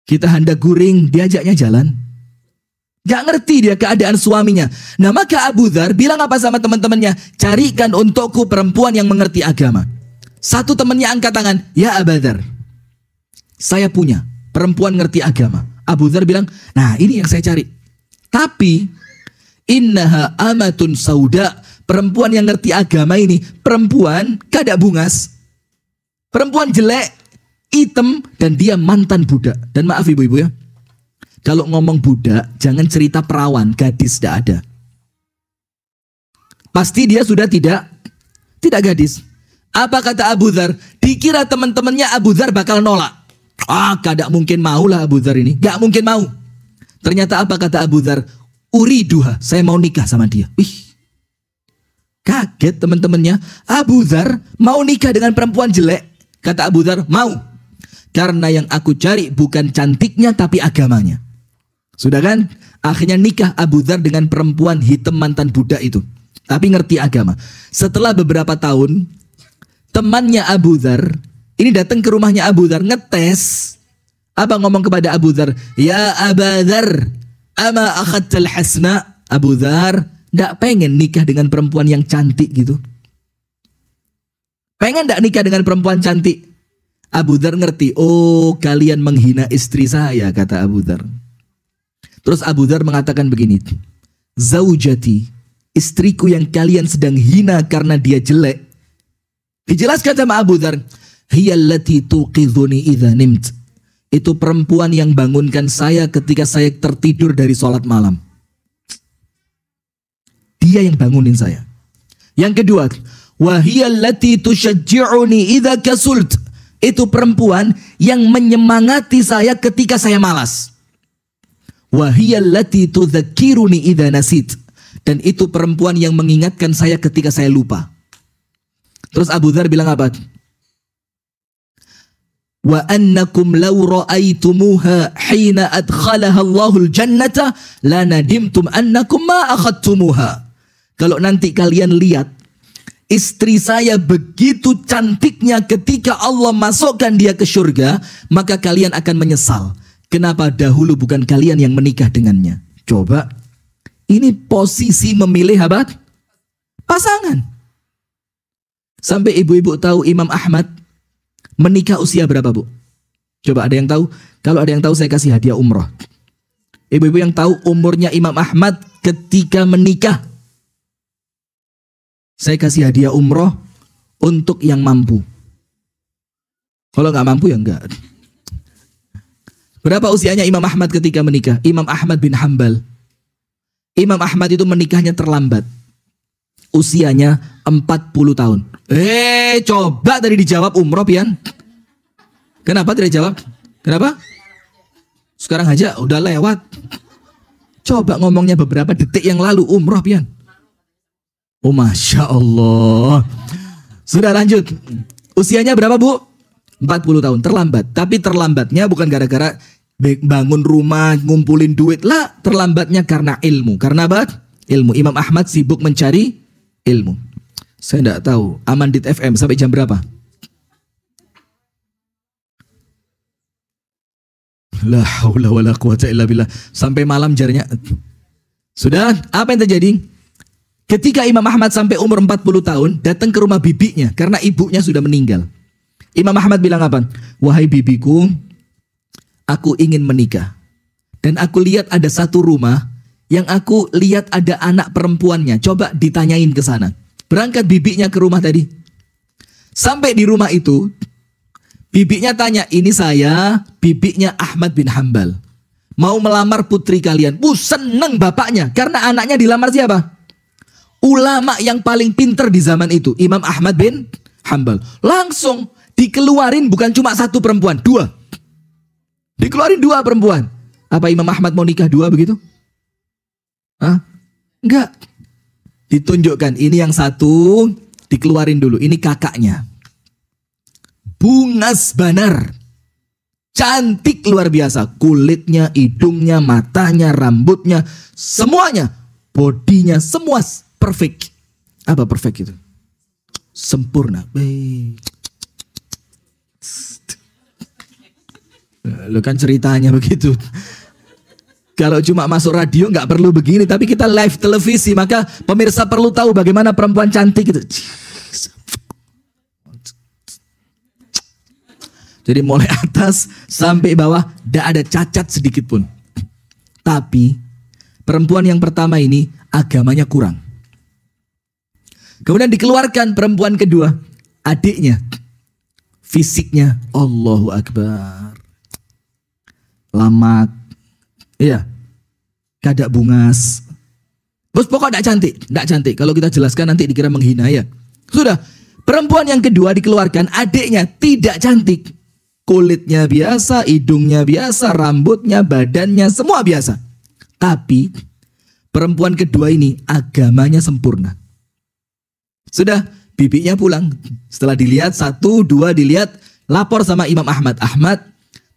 Kita hendak guring, diajaknya jalan. Gak ngerti dia keadaan suaminya. Nah maka Abu Dzar bilang apa sama teman-temannya? Carikan untukku perempuan yang mengerti agama. Satu temannya angkat tangan. Ya Abu Dzar, saya punya perempuan ngerti agama. Abu Dzar bilang, nah ini yang saya cari. Tapi innaha amatun sauda. Perempuan yang ngerti agama ini perempuan kada bungas, perempuan jelek, hitam, dan dia mantan budak. Dan maaf ibu-ibu ya, kalau ngomong budak jangan cerita perawan, gadis tidak ada. Pasti dia sudah tidak gadis. Apa kata Abu Dzar? Dikira teman-temannya Abu Dzar bakal nolak. Kada mungkin mau lah Abu Dzar ini, gak mungkin mau. Ternyata apa kata Abu Dzar? Uriduha, saya mau nikah sama dia. Kaget teman-temannya. Abu Dzar mau nikah dengan perempuan jelek. Kata Abu Dzar, mau. Karena yang aku cari bukan cantiknya tapi agamanya. Sudah kan? Akhirnya nikah Abu Dzar dengan perempuan hitam mantan budak itu. Tapi ngerti agama. Setelah beberapa tahun, temannya Abu Dzar ini datang ke rumahnya Abu Dzar ngetes. Apa ngomong kepada Abu Dzar? Ya Abu Dzar, Ama akhadtal hasna, Abu Dzar ndak pengen nikah dengan perempuan yang cantik gitu. Pengen ndak nikah dengan perempuan cantik? Abu Dzar ngerti, oh kalian menghina istri saya, kata Abu Dzar. Terus Abu Dzar mengatakan begini, zaujati, istriku yang kalian sedang hina karena dia jelek. Dijelaskan sama Abu Dzar, hiyallati tuqidhuni idza nimt. Itu perempuan yang bangunkan saya ketika saya tertidur dari sholat malam. Dia yang bangunin saya. Yang kedua, wahiyallati tusyajji'uni idza kasult. Itu perempuan yang menyemangati saya ketika saya malas. Wahiyallati tudzakkiruni idza nasit. Dan itu perempuan yang mengingatkan saya ketika saya lupa. Terus Abu Dzar bilang apa? Wa annakum law ra'aitumuha hina adkhalaha Allahul jannata la nadimtum annakum ma akhadtumuha. Kalau nanti kalian lihat istri saya begitu cantiknya ketika Allah masukkan dia ke surga, maka kalian akan menyesal. Kenapa dahulu bukan kalian yang menikah dengannya? Coba, ini posisi memilih apa? Pasangan. Sampai ibu-ibu tahu Imam Ahmad menikah usia berapa, Bu? Coba ada yang tahu? Kalau ada yang tahu saya kasih hadiah umroh. Ibu-ibu yang tahu umurnya Imam Ahmad ketika menikah, saya kasih hadiah umroh untuk yang mampu. Kalau nggak mampu ya enggak. Berapa usianya Imam Ahmad ketika menikah? Imam Ahmad bin Hambal. Imam Ahmad itu menikahnya terlambat. Usianya 40 tahun. Coba tadi dijawab umroh, Pian. Kenapa tidak dijawab? Kenapa? Sekarang aja udah lewat. Coba ngomongnya beberapa detik yang lalu umroh, Pian. Oh Masya Allah. Sudah lanjut. Usianya berapa, Bu? 40 tahun. Terlambat. Tapi terlambatnya bukan gara-gara bangun rumah, ngumpulin duit lah. Terlambatnya karena ilmu. Karena apa? Ilmu. Imam Ahmad sibuk mencari ilmu. Saya tidak tahu. Amandit FM sampai jam berapa? La haula wala quwata illa billah. Sampai malam jarnya. Sudah, apa yang terjadi? Ketika Imam Ahmad sampai umur 40 tahun, datang ke rumah bibinya karena ibunya sudah meninggal. Imam Ahmad bilang apa? Wahai bibiku, aku ingin menikah. Dan aku lihat ada satu rumah yang aku lihat ada anak perempuannya. Coba ditanyain ke sana. Berangkat bibinya ke rumah tadi. Sampai di rumah itu, bibinya tanya, ini saya, bibinya Ahmad bin Hambal. Mau melamar putri kalian. Seneng bapaknya. Karena anaknya dilamar siapa? Ulama yang paling pinter di zaman itu, Imam Ahmad bin Hambal. Langsung dikeluarin bukan cuma satu perempuan, dua. Dikeluarin dua perempuan. Apa Imam Ahmad mau nikah dua begitu? Hah? Enggak. Ditunjukkan, ini yang satu dikeluarin dulu, ini kakaknya. Bungas Banar. Cantik luar biasa. Kulitnya, hidungnya, matanya, rambutnya, semuanya. Bodinya, semua perfect. Apa perfect itu? Sempurna. Lo kan ceritanya begitu. Kalau cuma masuk radio nggak perlu begini, tapi kita live televisi, maka pemirsa perlu tahu bagaimana perempuan cantik itu. Jadi mulai atas sampai bawah tidak ada cacat sedikit pun. Tapi perempuan yang pertama ini agamanya kurang. Kemudian dikeluarkan perempuan kedua, adiknya. Fisiknya Allahu Akbar. Lamak. Iya. Kadak bungas. Bos pokok tidak cantik. Tidak cantik. Kalau kita jelaskan nanti dikira menghina ya. Sudah. Perempuan yang kedua dikeluarkan, adiknya tidak cantik. Kulitnya biasa, hidungnya biasa, rambutnya, badannya, semua biasa. Tapi perempuan kedua ini agamanya sempurna. Sudah, bibinya pulang. Setelah dilihat, satu, dua dilihat, lapor sama Imam Ahmad. Ahmad,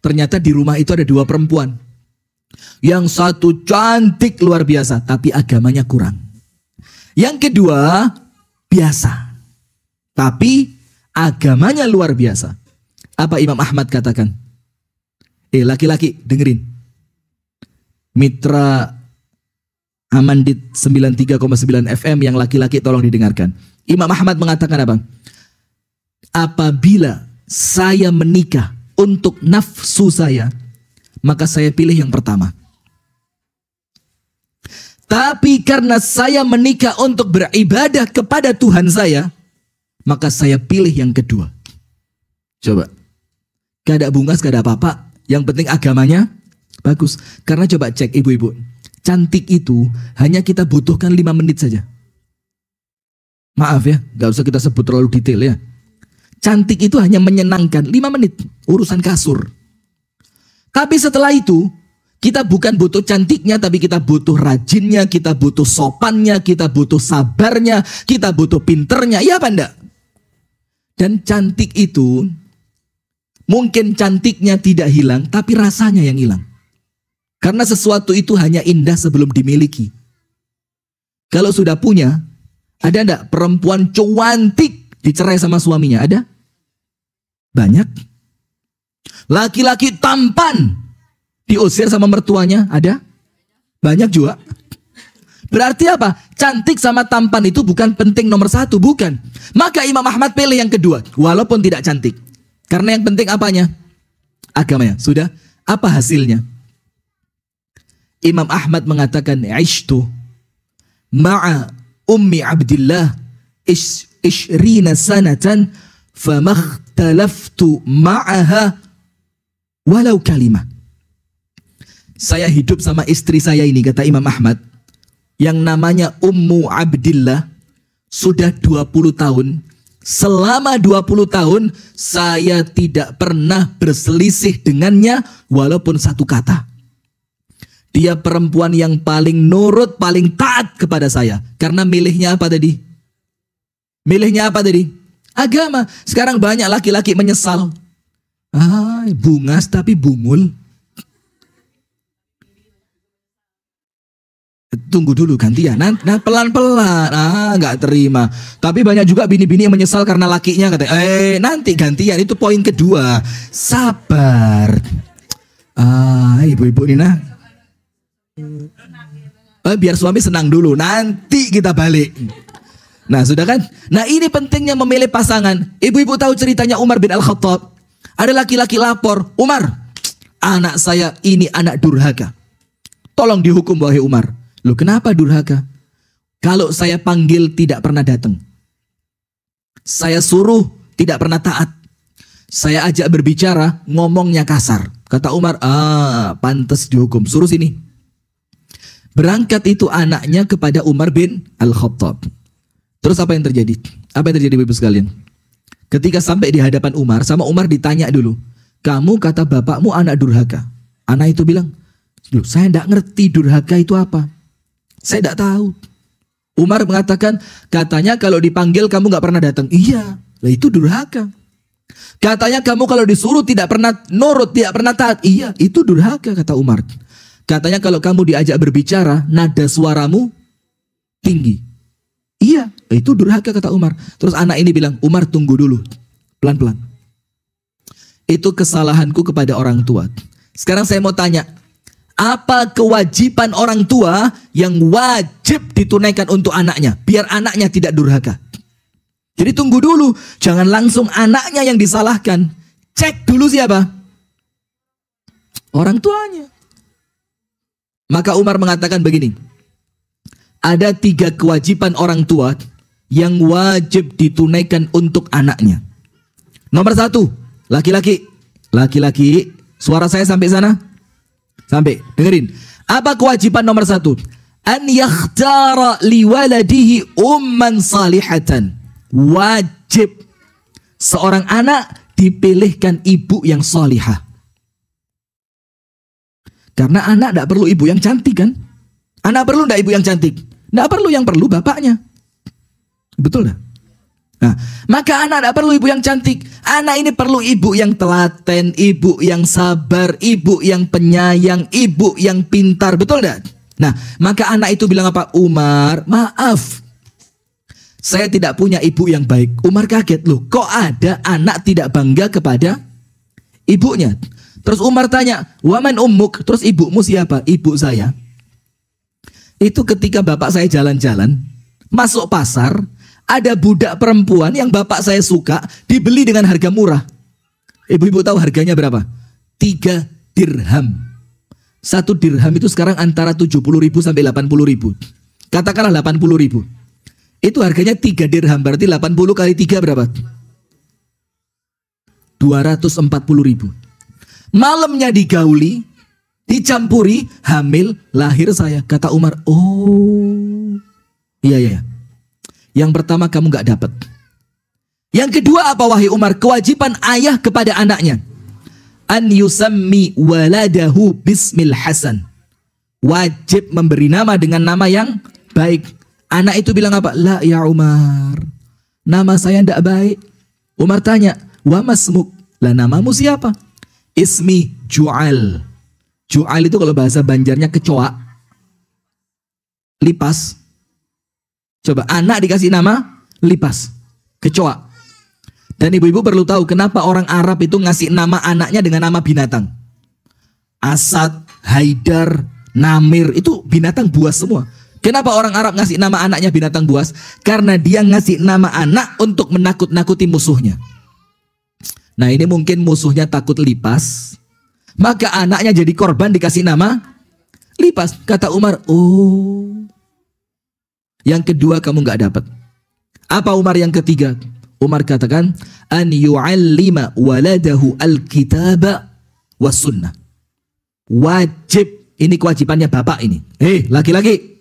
ternyata di rumah itu ada dua perempuan. Yang satu cantik luar biasa, tapi agamanya kurang. Yang kedua, biasa. Tapi agamanya luar biasa. Apa Imam Ahmad katakan? Laki-laki, dengerin. Mitra Amandit 93,9 FM yang laki-laki tolong didengarkan. Imam Ahmad mengatakan apa? Apabila saya menikah untuk nafsu saya, maka saya pilih yang pertama. Tapi karena saya menikah untuk beribadah kepada Tuhan saya, maka saya pilih yang kedua. Coba. Gak ada bungas, gak ada apa-apa. Yang penting agamanya bagus. Karena coba cek ibu-ibu. Cantik itu hanya kita butuhkan 5 menit saja. Maaf ya, gak usah kita sebut terlalu detail ya. Cantik itu hanya menyenangkan 5 menit. Urusan kasur. Tapi setelah itu, kita bukan butuh cantiknya, tapi kita butuh rajinnya, kita butuh sopannya, kita butuh sabarnya, kita butuh pinternya. Iya apa enggak? Dan cantik itu, mungkin cantiknya tidak hilang, tapi rasanya yang hilang. Karena sesuatu itu hanya indah sebelum dimiliki. Kalau sudah punya, ada enggak perempuan cantik dicerai sama suaminya? Ada? Banyak. Laki-laki tampan diusir sama mertuanya? Ada? Banyak juga. Berarti apa? Cantik sama tampan itu bukan penting nomor 1, bukan. Maka Imam Ahmad pilih yang kedua, walaupun tidak cantik. Karena yang penting apanya? Agamanya. Sudah? Apa hasilnya? Imam Ahmad mengatakan, "Ishtu ma'a ummi Abdillah ishrina sanatan famakhtalaftu ma'aha walau kalimah." Saya hidup sama istri saya ini, kata Imam Ahmad, yang namanya Ummu Abdillah, sudah 20 tahun. Selama 20 tahun saya tidak pernah berselisih dengannya walaupun satu kata. Dia perempuan yang paling nurut, paling taat kepada saya. Karena milihnya apa tadi? Milihnya apa tadi? Agama. Sekarang banyak laki-laki menyesal. Bungas tapi bungul. Tunggu dulu gantian. Nah pelan-pelan. Nggak terima. Tapi banyak juga bini-bini yang menyesal karena lakinya katanya, nanti gantian. Itu poin kedua. Sabar. Ibu-ibu Nina. Biar suami senang dulu, nanti kita balik. Nah sudah kan? Nah ini pentingnya memilih pasangan. Ibu-ibu tahu ceritanya Umar bin Al-Khattab. Ada laki-laki lapor, "Umar, anak saya ini anak durhaka. Tolong dihukum wahai Umar." Loh kenapa durhaka? Kalau saya panggil tidak pernah datang. Saya suruh tidak pernah taat. Saya ajak berbicara, ngomongnya kasar. Kata Umar, pantas dihukum. Suruh sini. Berangkat itu anaknya kepada Umar bin Al-Khattab. Terus apa yang terjadi? Apa yang terjadi Bapak sekalian? Ketika sampai di hadapan Umar, sama Umar ditanya dulu, "Kamu kata bapakmu anak durhaka." Anak itu bilang, "Saya tidak ngerti durhaka itu apa. Saya tidak tahu." Umar mengatakan, "Katanya kalau dipanggil kamu nggak pernah datang." "Iya, itu durhaka." "Katanya kamu kalau disuruh tidak pernah nurut, tidak pernah taat." "Iya, itu durhaka," kata Umar. "Katanya kalau kamu diajak berbicara, nada suaramu tinggi." "Iya, itu durhaka," kata Umar. Terus anak ini bilang, "Umar tunggu dulu, pelan-pelan. Itu kesalahanku kepada orang tua. Sekarang saya mau tanya, apa kewajiban orang tua yang wajib ditunaikan untuk anaknya, biar anaknya tidak durhaka?" Jadi tunggu dulu, jangan langsung anaknya yang disalahkan. Cek dulu siapa? Orang tuanya. Maka Umar mengatakan begini, ada 3 kewajiban orang tua yang wajib ditunaikan untuk anaknya. Nomor 1, laki-laki. Laki-laki, suara saya sampai sana? Sampai, dengerin. Apa kewajiban nomor 1? An yakhtara liwaladihi umman salihatan. Wajib seorang anak dipilihkan ibu yang salihah. Karena anak tidak perlu ibu yang cantik kan? Anak perlu tidak ibu yang cantik? Tidak perlu, yang perlu bapaknya. Betul tidak? Nah, maka anak tidak perlu ibu yang cantik. Anak ini perlu ibu yang telaten, ibu yang sabar, ibu yang penyayang, ibu yang pintar. Betul tidak? Nah, maka anak itu bilang apa? "Umar, maaf, saya tidak punya ibu yang baik." Umar kaget, loh kok ada anak tidak bangga kepada ibunya? Terus Umar tanya, "Waman ummuk?" Terus ibumu siapa? "Ibu saya." Itu ketika bapak saya jalan-jalan, masuk pasar, ada budak perempuan yang bapak saya suka, dibeli dengan harga murah. Ibu-ibu tahu harganya berapa? 3 dirham. 1 dirham itu sekarang antara 70.000 sampai 80.000. Katakanlah 80.000. Itu harganya 3 dirham, berarti 80 kali 3 berapa? 240.000. Malamnya digauli, dicampuri, hamil, lahir saya. Kata Umar, oh iya. Yang pertama kamu gak dapat. Yang kedua apa wahai Umar? Kewajiban ayah kepada anaknya. An yusammi waladahu bismil hasan. Wajib memberi nama dengan nama yang baik. Anak itu bilang apa? La ya Umar, nama saya tidak baik. Umar tanya, wa masmuk, lah namamu siapa? Ismi Ju'al. Ju'al itu kalau bahasa Banjarnya kecoa, lipas. Coba anak dikasih nama lipas, kecoa. Dan ibu-ibu perlu tahu kenapa orang Arab itu ngasih nama anaknya dengan nama binatang. Asad, Haidar, Namir, itu binatang buas semua. Kenapa orang Arab ngasih nama anaknya binatang buas? Karena dia ngasih nama anak untuk menakut-nakuti musuhnya. Nah ini mungkin musuhnya takut lipas, maka anaknya jadi korban dikasih nama lipas. Kata Umar, oh. Yang kedua kamu nggak dapat. Apa Umar yang ketiga? Umar katakan, an yu'allima waladahu al-kitaba was sunnah. Wajib, ini kewajibannya bapak ini. Laki-laki.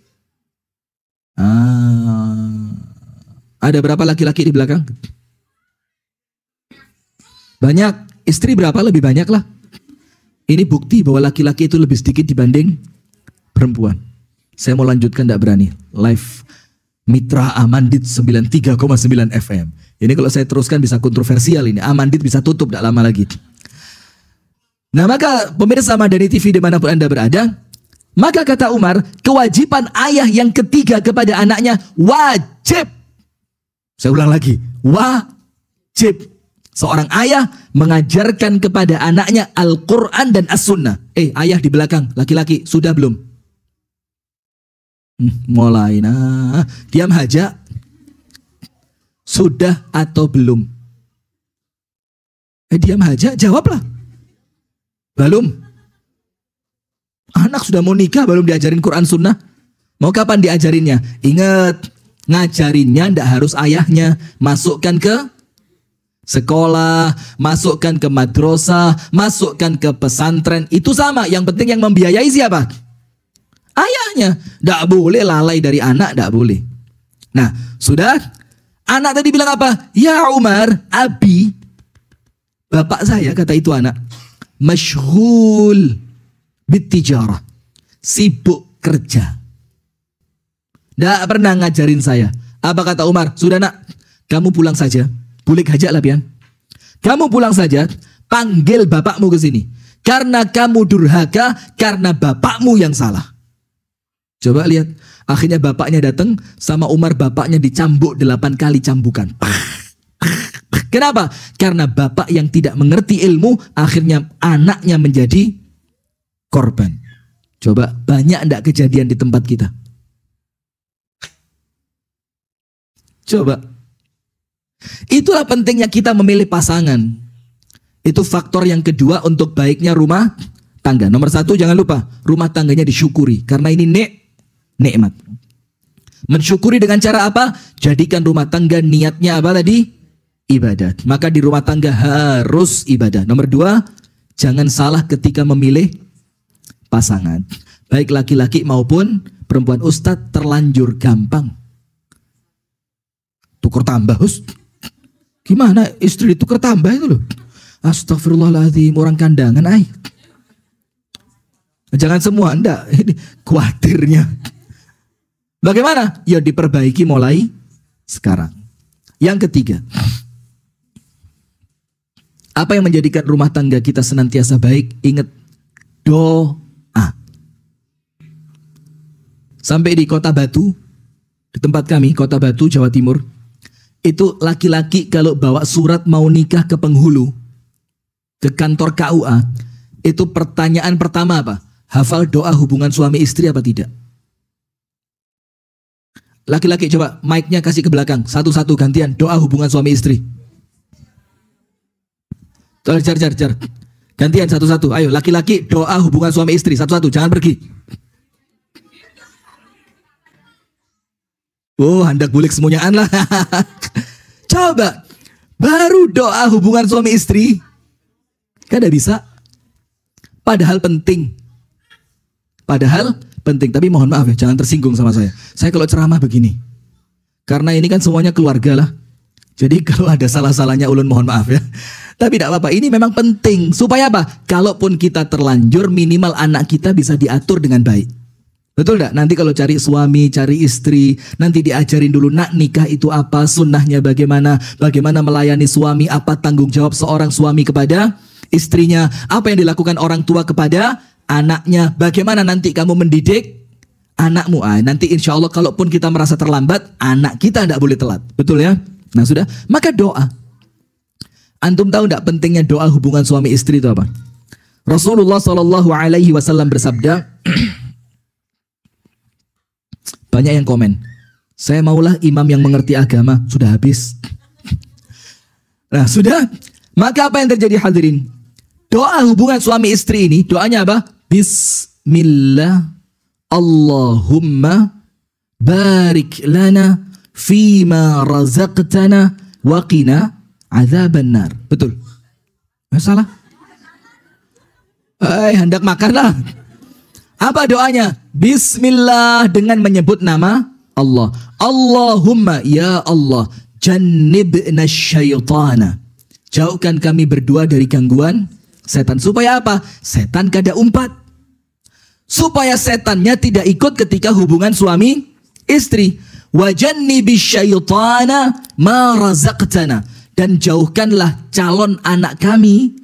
Ada berapa laki-laki di belakang? Banyak. Istri berapa? Lebih banyak lah. Ini bukti bahwa laki-laki itu lebih sedikit dibanding perempuan. Saya mau lanjutkan, tidak berani. Live Mitra Amandit 93,9 FM. Ini kalau saya teruskan bisa kontroversial ini. Amandit bisa tutup tidak lama lagi. Nah maka pemirsa Madani TV dimanapun Anda berada, maka kata Umar, kewajiban ayah yang ketiga kepada anaknya wajib. Saya ulang lagi, wajib. Seorang ayah mengajarkan kepada anaknya Al-Quran dan As-Sunnah. Ayah di belakang, laki-laki, sudah belum? Mulai, nah, diam aja. Sudah atau belum? Diam aja, jawablah. Belum. Anak sudah mau nikah, belum diajarin Quran Sunnah. Mau kapan diajarinnya? Ingat, ngajarinnya ndak harus ayahnya. Masukkan ke sekolah, masukkan ke madrasah, masukkan ke pesantren. Itu sama, yang penting yang membiayai siapa? Ayahnya. Ndak boleh lalai dari anak, ndak boleh. Nah, sudah. Anak tadi bilang apa? Ya Umar, abi, bapak saya, kata itu anak, masyghul bitijarah, sibuk kerja. Tidak pernah ngajarin saya. Apa kata Umar? Sudah nak, kamu pulang saja. Bulik aja lah pian. Kamu pulang saja, panggil bapakmu ke sini. Karena kamu durhaka, karena bapakmu yang salah. Coba lihat. Akhirnya bapaknya datang, sama Umar bapaknya dicambuk 8 kali cambukan. Kenapa? Karena bapak yang tidak mengerti ilmu, akhirnya anaknya menjadi korban. Coba, banyak enggak kejadian di tempat kita? Coba. Itulah pentingnya kita memilih pasangan. Itu faktor yang kedua untuk baiknya rumah tangga. Nomor 1, jangan lupa, rumah tangganya disyukuri. Karena ini nikmat. Mensyukuri dengan cara apa? Jadikan rumah tangga niatnya apa tadi? Ibadat. Maka di rumah tangga harus ibadah. Nomor 2, jangan salah ketika memilih pasangan. Baik laki-laki maupun perempuan. Ustadz, terlanjur gampang. Tuker tambah, gimana istri ditukar tambah itu loh? Astagfirullahaladzim, orang kandangan, Jangan semua, enggak. Ini khawatirnya. Bagaimana? Ya diperbaiki mulai sekarang. Yang ketiga, apa yang menjadikan rumah tangga kita senantiasa baik? Ingat, doa. Sampai di Kota Batu, di tempat kami, Kota Batu, Jawa Timur, itu laki-laki kalau bawa surat mau nikah ke penghulu, ke kantor KUA, itu pertanyaan pertama apa? Hafal doa hubungan suami istri apa tidak? Laki-laki coba mic-nya kasih ke belakang. Satu-satu gantian doa hubungan suami istri. Jar. Gantian satu-satu. Ayo laki-laki doa hubungan suami istri. Satu-satu, jangan pergi. Oh, hendak bulik semuanyaan lah. Coba. Baru doa hubungan suami istri. Kan tidak bisa. Padahal penting. Tapi mohon maaf ya, jangan tersinggung sama saya. Saya kalau ceramah begini. Karena ini kan semuanya keluarga lah. Jadi kalau ada salah-salahnya ulun mohon maaf ya. Tapi tidak apa-apa, ini memang penting. Supaya apa? Kalaupun kita terlanjur, minimal anak kita bisa diatur dengan baik. Betul tidak? Nanti kalau cari suami, cari istri, nanti diajarin dulu, nak, nikah itu apa, sunnahnya bagaimana, bagaimana melayani suami, apa tanggung jawab seorang suami kepada istrinya, apa yang dilakukan orang tua kepada anaknya, bagaimana nanti kamu mendidik anakmu. Nanti insya Allah kalaupun kita merasa terlambat, anak kita tidak boleh telat. Betul ya? Nah sudah, maka doa. Antum tahu tidak pentingnya doa hubungan suami istri itu apa? Rasulullah SAW bersabda, banyak yang komen, saya maulah imam yang mengerti agama. Sudah habis. Nah sudah, maka apa yang terjadi hadirin? Doa hubungan suami istri ini, doanya apa? Bismillah, Allahumma barik lana fima razaqtana wa qina azaban nar. Betul? Masalah? Hendak makan lah. Apa doanya? Bismillah dengan menyebut nama Allah. Allahumma ya Allah, jannibna syaitana. Jauhkan kami berdua dari gangguan setan. Supaya apa? Setan kada umpat. Supaya setannya tidak ikut ketika hubungan suami istri. Wa jannibis syaitana ma razaqtana. Dan jauhkanlah calon anak kami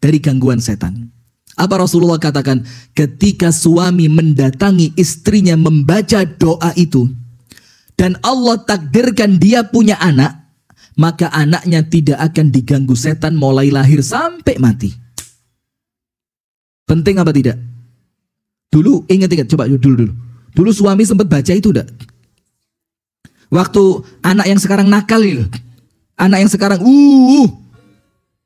dari gangguan setan. Apa Rasulullah katakan? Ketika suami mendatangi istrinya membaca doa itu, dan Allah takdirkan dia punya anak, maka anaknya tidak akan diganggu setan mulai lahir sampai mati. Penting apa tidak? Dulu, ingat-ingat, coba dulu. Dulu suami sempat baca itu enggak? Waktu anak yang sekarang nakal itu. Anak yang sekarang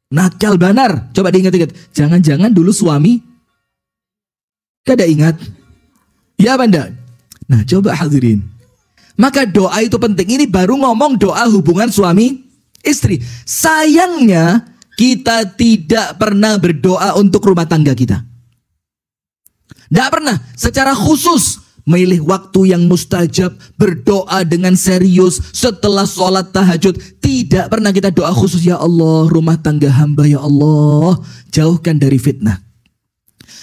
nakal banar. Coba diingat-ingat. Jangan-jangan dulu suami kada ingat. Ya benda. Nah coba hadirin. Maka doa itu penting. Ini baru ngomong doa hubungan suami istri. Sayangnya kita tidak pernah berdoa untuk rumah tangga kita. Tidak pernah. Secara khusus milih waktu yang mustajab, berdoa dengan serius setelah sholat tahajud. Tidak pernah kita doa khusus, ya Allah rumah tangga hamba ya Allah jauhkan dari fitnah.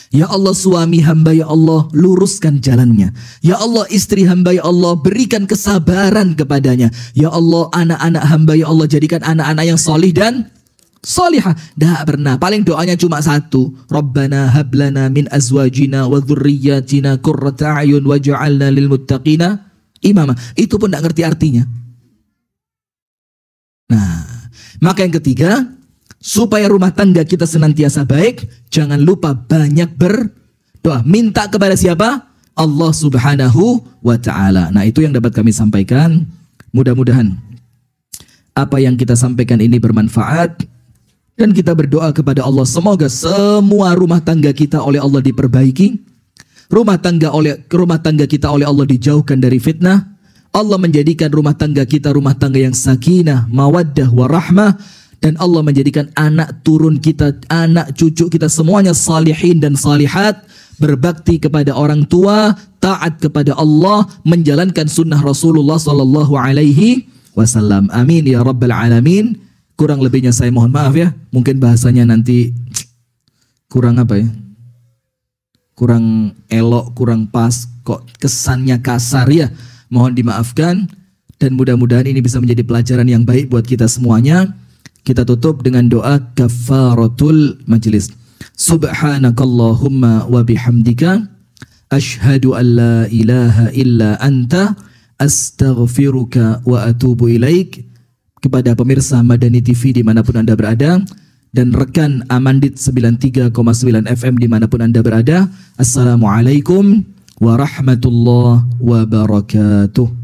Ya Allah suami hamba ya Allah luruskan jalannya. Ya Allah istri hamba ya Allah berikan kesabaran kepadanya. Ya Allah anak-anak hamba ya Allah jadikan anak-anak yang solih dan solihah. Dah pernah. Paling doanya cuma satu. Rabbana hablana min azwajina wa dhurriyyatina qurrata a'yun waj'alna lil muttaqina imama. Itu pun tidak ngerti artinya. Nah, maka yang ketiga, supaya rumah tangga kita senantiasa baik, jangan lupa banyak berdoa. Minta kepada siapa? Allah Subhanahu wa ta'ala. Nah, itu yang dapat kami sampaikan. Mudah-mudahan apa yang kita sampaikan ini bermanfaat. Dan kita berdoa kepada Allah, semoga semua rumah tangga kita oleh Allah diperbaiki. Rumah tangga kita oleh Allah dijauhkan dari fitnah. Allah menjadikan rumah tangga kita rumah tangga yang sakinah, mawaddah, warahmah. Dan Allah menjadikan anak turun kita, anak cucu kita semuanya salihin dan salihat. Berbakti kepada orang tua, taat kepada Allah, menjalankan sunnah Rasulullah SAW. Amin ya Rabbal Alamin. Kurang lebihnya saya mohon maaf ya. Mungkin bahasanya nanti kurang apa ya? Kurang elok, kurang pas. Kok kesannya kasar ya. Mohon dimaafkan. Dan mudah-mudahan ini bisa menjadi pelajaran yang baik buat kita semuanya. Kita tutup dengan doa kafaratul majlis. Subhanakallahumma wa bihamdika. Ashhadu an la ilaha illa anta. Astaghfiruka wa atubu ilaik. Kepada pemirsa Madani TV dimanapun Anda berada, dan rekan Amandit 93,9 FM dimanapun Anda berada, Assalamualaikum warahmatullahi wabarakatuh.